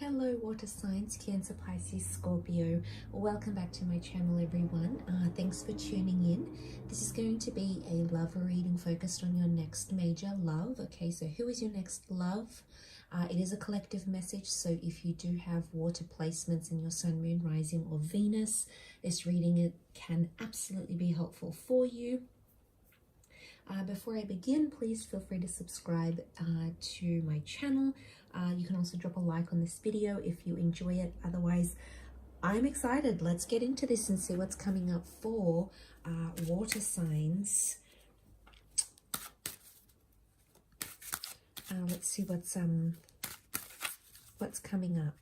Hello water signs, Cancer, Pisces, Scorpio. Welcome back to my channel, everyone. Thanks for tuning in. This is going to be a love reading focused on your next major love. Okay, so who is your next love? It is a collective message, so if you do have water placements in your sun, moon, rising, or Venus, this reading can absolutely be helpful for you. Before I begin, please feel free to subscribe to my channel. You can also drop a like on this video if you enjoy it. Otherwise, I'm excited. Let's get into this and see what's coming up for water signs. Let's see what's coming up.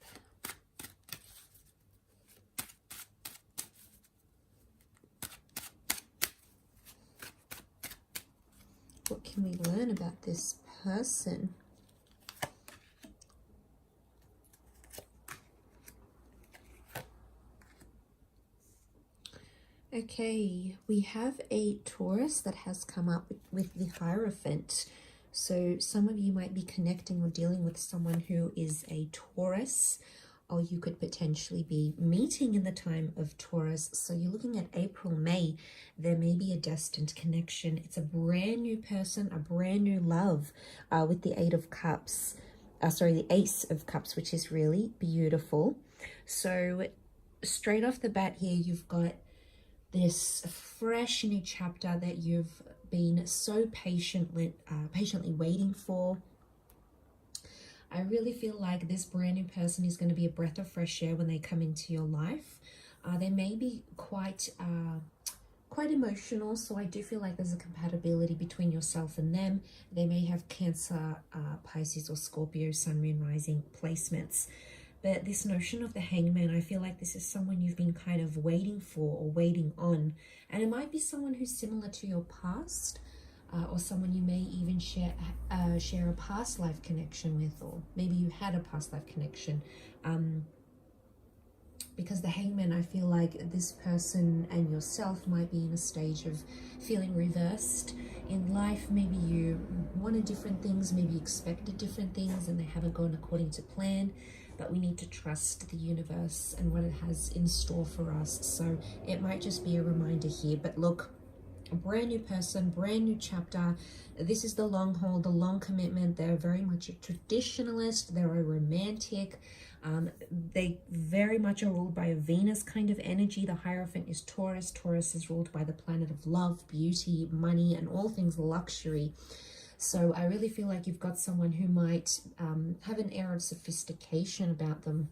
What can we learn about this person? Okay, we have a Taurus that has come up with the Hierophant. So some of you might be connecting or dealing with someone who is a Taurus, or you could potentially be meeting in the time of Taurus. So you're looking at April, May, there may be a destined connection. It's a brand new person, a brand new love with the Eight of Cups. The Ace of Cups, which is really beautiful. So straight off the bat here, you've got this fresh new chapter that you've been so patiently waiting for. I really feel like this brand new person is going to be a breath of fresh air when they come into your life. They may be quite emotional, so I do feel like there's a compatibility between yourself and them. They may have Cancer, Pisces, or Scorpio, sun, moon, rising placements. But this notion of the Hangman, I feel like this is someone you've been kind of waiting for or waiting on. And it might be someone who's similar to your past, or someone you may even share a past life connection with, or maybe you had a past life connection. Because the Hangman, I feel like this person and yourself might be in a stage of feeling reversed in life. Maybe you wanted different things, maybe you expected different things and they haven't gone according to plan. But we need to trust the universe and what it has in store for us. So it might just be a reminder here. But look, a brand new person, brand new chapter. This is the long haul, the long commitment. They're very much a traditionalist. They're a romantic. They very much are ruled by a Venus kind of energy. The Hierophant is Taurus. Taurus is ruled by the planet of love, beauty, money, and all things luxury. So I really feel like you've got someone who might have an air of sophistication about them.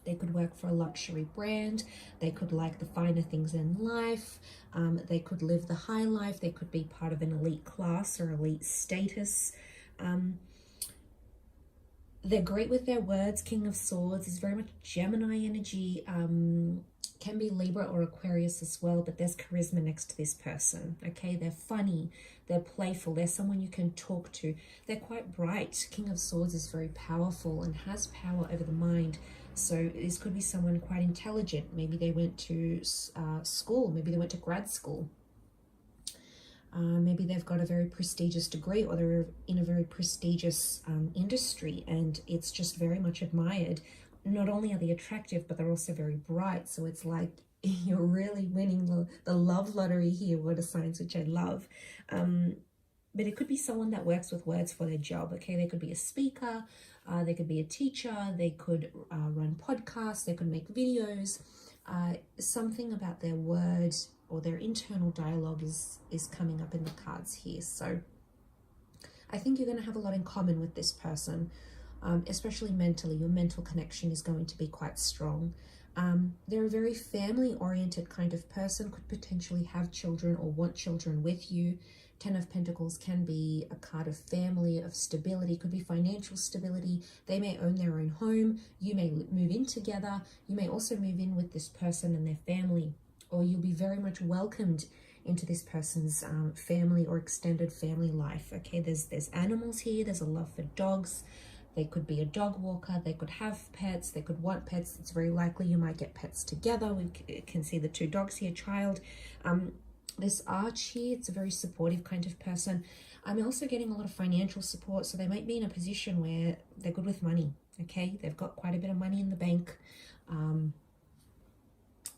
They could work for a luxury brand. They could like the finer things in life. They could live the high life. They could be part of an elite class or elite status. They're great with their words. King of Swords is very much Gemini energy. Can be Libra or Aquarius as well, but there's charisma next to this person. Okay, they're funny, they're playful, they're someone you can talk to. They're quite bright. King of Swords is very powerful and has power over the mind. So this could be someone quite intelligent. Maybe they went to school, maybe they went to grad school. Maybe they've got a very prestigious degree, or they're in a very prestigious industry, and it's just very much admired. Not only are they attractive, but they're also very bright. So it's like you're really winning the love lottery here, water signs, which I love. But it could be someone that works with words for their job. Okay, they could be a speaker, they could be a teacher, they could run podcasts, they could make videos. Something about their words or their internal dialogue is coming up in the cards here. So I think you're going to have a lot in common with this person. Especially mentally, your mental connection is going to be quite strong. They're a very family-oriented kind of person, could potentially have children or want children with you. Ten of Pentacles can be a card of family, of stability, could be financial stability. They may own their own home. You may move in together. You may also move in with this person and their family, or you'll be very much welcomed into this person's family or extended family life. Okay, there's animals here. There's a love for dogs. They could be a dog walker, they could have pets, they could want pets. It's very likely you might get pets together. We can see the two dogs here, child. This Arch here, it's a very supportive kind of person. I'm also getting a lot of financial support, so they might be in a position where they're good with money, okay? They've got quite a bit of money in the bank.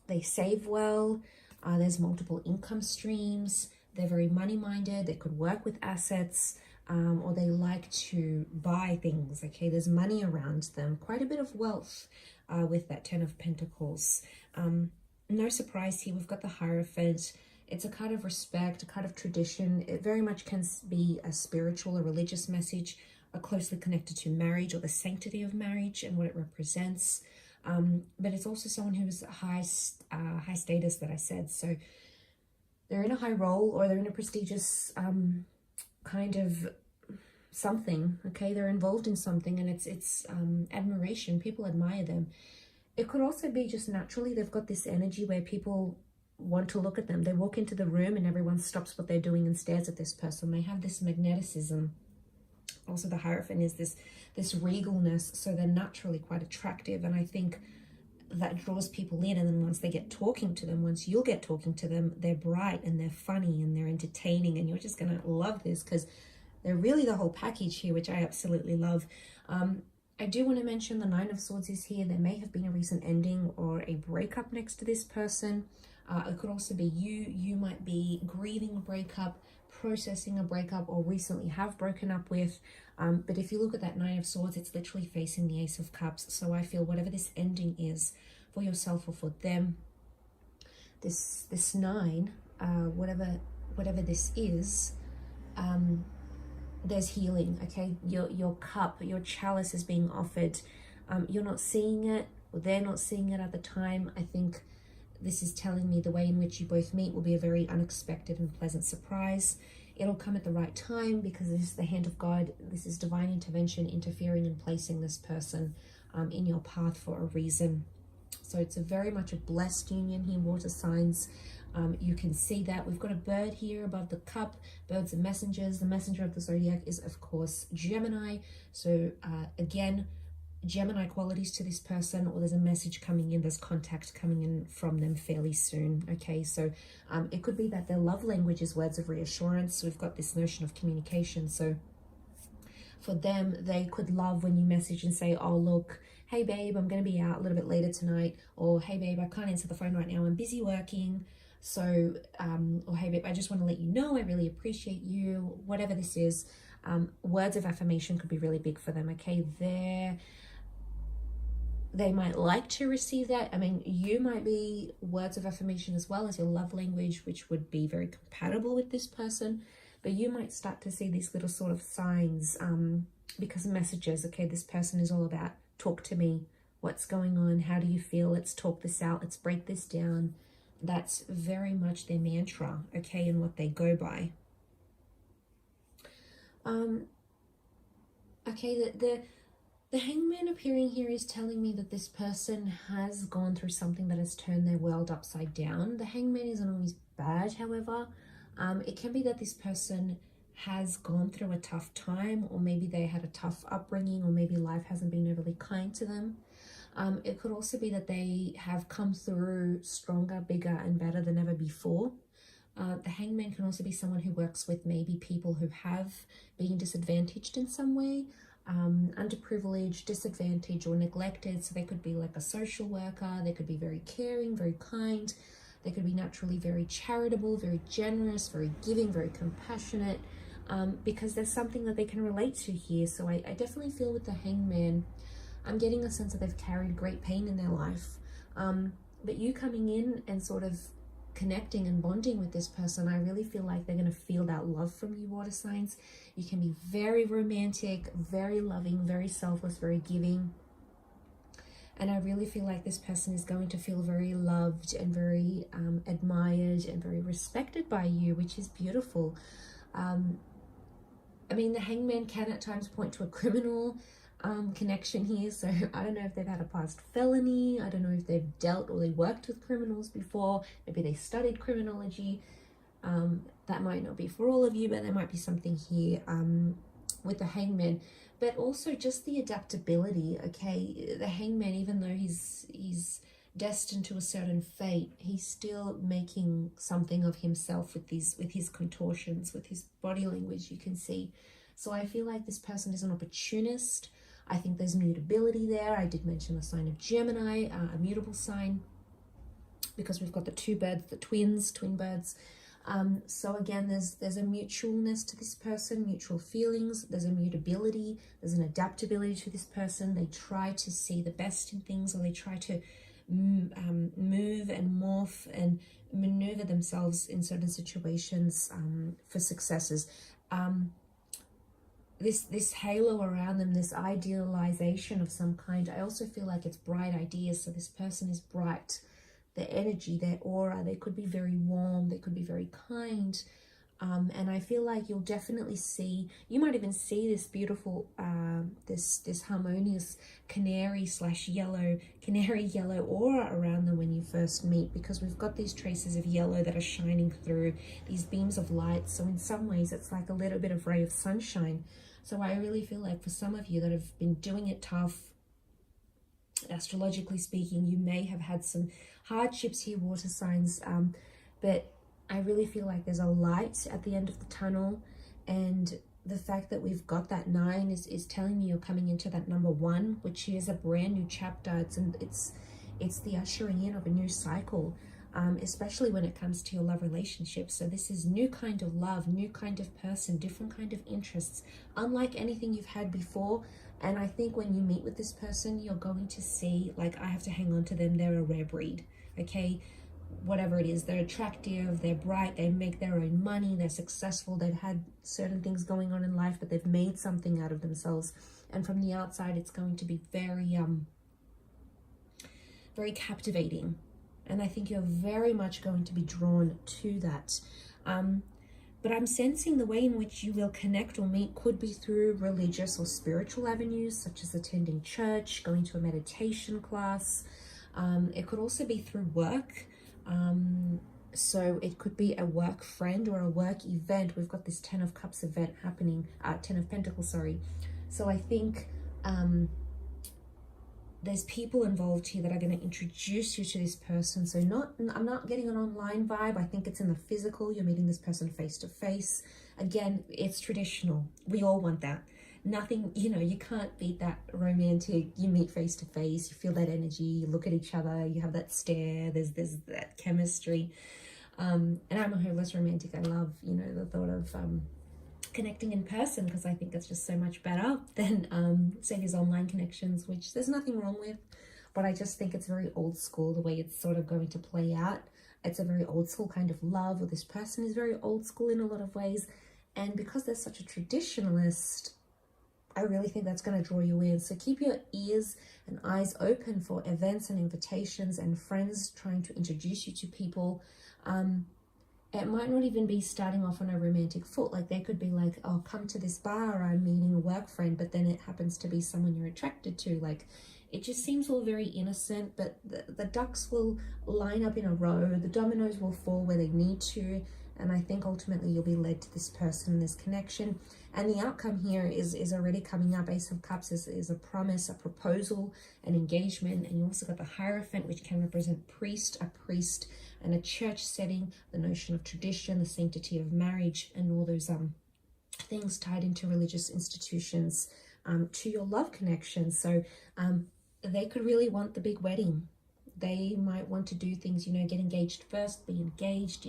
They save well. There's multiple income streams. They're very money-minded. They could work with assets, or they like to buy things, okay? There's money around them, quite a bit of wealth with that Ten of Pentacles. No surprise here, we've got the Hierophant. It's a card of respect, a card of tradition. It very much can be a spiritual or religious message, closely connected to marriage or the sanctity of marriage and what it represents. But it's also someone who's high status, that I said. So they're in a high role, or they're in a prestigious kind of something, okay? They're involved in something, and it's admiration. People admire them. It could also be just naturally they've got this energy where people want to look at them. They walk into the room and everyone stops what they're doing and stares at this person. They have this magneticism. Also, the Hierophant is this regalness, so they're naturally quite attractive, and I think that draws people in. And then once they get talking to them, once you'll get talking to them, they're bright and they're funny and they're entertaining, and you're just gonna love this because they're really the whole package here, which I absolutely love. I do want to mention the Nine of Swords is here. There may have been a recent ending or a breakup next to this person. It could also be you might be grieving a breakup, processing a breakup, or recently have broken up with. But if you look at that Nine of Swords, it's literally facing the Ace of Cups. So I feel whatever this ending is for yourself or for them, this nine, whatever this is, there's healing, okay? Your cup, your chalice is being offered. You're not seeing it, or they're not seeing it at the time. I think this is telling me the way in which you both meet will be a very unexpected and pleasant surprise. It'll come at the right time because this is the hand of God. This is divine intervention, interfering and placing this person in your path for a reason. So it's very much a blessed union here, water signs. You can see that we've got a bird here above the cup. Birds are messengers. The messenger of the zodiac is, of course, Gemini. So again, Gemini qualities to this person, or there's a message coming in, there's contact coming in from them fairly soon. Okay, so it could be that their love language is words of reassurance. So we've got this notion of communication. So for them, they could love when you message and say, oh, look, hey babe, I'm going to be out a little bit later tonight, or hey babe, I can't answer the phone right now, I'm busy working. So or hey babe, I just want to let you know I really appreciate you. Whatever this is, words of affirmation could be really big for them. Okay, they might like to receive that. I mean, you might be words of affirmation as well as your love language, which would be very compatible with this person. But you might start to see these little sort of signs because messages, okay, this person is all about talk to me. What's going on? How do you feel? Let's talk this out. Let's break this down. That's very much their mantra, okay, and what they go by. Okay, the Hangman appearing here is telling me that this person has gone through something that has turned their world upside down. The Hangman isn't always bad, however. It can be that this person has gone through a tough time, or maybe they had a tough upbringing, or maybe life hasn't been overly kind to them. It could also be that they have come through stronger, bigger, and better than ever before. The Hangman can also be someone who works with maybe people who have been disadvantaged in some way, underprivileged, disadvantaged, or neglected. So they could be like a social worker. They could be very caring, very kind. They could be naturally very charitable, very generous, very giving, very compassionate, because there's something that they can relate to here. So I definitely feel with the Hangman, I'm getting a sense that they've carried great pain in their life. But you coming in and sort of connecting and bonding with this person, I really feel like they're going to feel that love from you, water signs. You can be very romantic, very loving, very selfless, very giving. And I really feel like this person is going to feel very loved and very admired and very respected by you, which is beautiful. I mean, the Hangman can at times point to a criminal connection here. So I don't know if they've had a past felony. I don't know if they've dealt or they worked with criminals before. Maybe they studied criminology. That might not be for all of you, but there might be something here with the Hangman. But also just the adaptability, okay? The Hangman, even though he's destined to a certain fate, he's still making something of himself with his contortions, with his body language, you can see. So I feel like this person is an opportunist. I think there's mutability there. I did mention the sign of Gemini, a mutable sign, because we've got the two birds, the twin birds. So again, there's a mutualness to this person, mutual feelings. There's a mutability. There's an adaptability to this person. They try to see the best in things, or they try to move and morph and maneuver themselves in certain situations for successes. This halo around them, this idealization of some kind, I also feel like it's bright ideas. So this person is bright. Their energy, their aura, they could be very warm, they could be very kind. And I feel like you'll definitely see, you might even see this beautiful, this harmonious canary yellow aura around them when you first meet, because we've got these traces of yellow that are shining through, these beams of light. So in some ways, it's like a little bit of ray of sunshine. So I really feel like for some of you that have been doing it tough, astrologically speaking, you may have had some hardships here, water signs, but I really feel like there's a light at the end of the tunnel, and the fact that we've got that 9 is telling me you're coming into that number 1, which is a brand new chapter. It's the ushering in of a new cycle, especially when it comes to your love relationships. So this is new kind of love, new kind of person, different kind of interests, unlike anything you've had before. And I think when you meet with this person, you're going to see, like, I have to hang on to them. They're a rare breed, okay? Whatever it is, they're attractive, they're bright, they make their own money, they're successful, they've had certain things going on in life, but they've made something out of themselves. And from the outside, it's going to be very, very captivating. And I think you're very much going to be drawn to that. But I'm sensing the way in which you will connect or meet could be through religious or spiritual avenues, such as attending church, going to a meditation class. It could also be through work. So it could be a work friend or a work event. We've got this 10 of Cups event happening, 10 of Pentacles, sorry. So I think there's people involved here that are going to introduce you to this person. So I'm not getting an online vibe. I think it's in the physical. You're meeting this person face to face. Again, it's traditional. We all want that. Nothing, you can't beat that romantic. You meet face to face, you feel that energy, you look at each other, you have that stare, there's that chemistry. And I'm a hopeless romantic. I love, the thought of connecting in person, because I think it's just so much better than say these online connections, which there's nothing wrong with, but I just think it's very old school the way it's sort of going to play out. It's a very old school kind of love, or this person is very old school in a lot of ways, and because they're such a traditionalist, I really think that's going to draw you in. So keep your ears and eyes open for events and invitations and friends trying to introduce you to people. It might not even be starting off on a romantic foot. Like they could be like, oh, come to this bar, I'm meeting a work friend, but then it happens to be someone you're attracted to. Like, it just seems all very innocent, but the ducks will line up in a row. The dominoes will fall where they need to. And I think ultimately you'll be led to this person, this connection. And the outcome here is already coming up. Ace of Cups is a promise, a proposal, an engagement. And you also got the Hierophant, which can represent a priest, and a church setting, the notion of tradition, the sanctity of marriage, and all those things tied into religious institutions to your love connection. So they could really want the big wedding. They might want to do things, get engaged first, be engaged,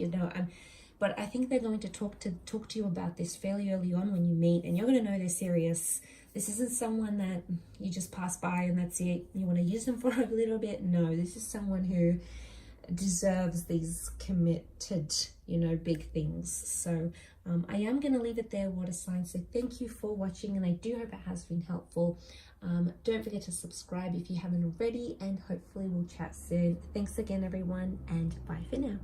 but I think they're going to talk to you about this fairly early on when you meet, and you're going to know they're serious. This isn't someone that you just pass by and that's it. You want to use them for a little bit. No, this is someone who deserves these committed, big things. So I am going to leave it there, water signs. So thank you for watching, and I do hope it has been helpful. Don't forget to subscribe if you haven't already, and hopefully we'll chat soon. Thanks again, everyone, and bye for now.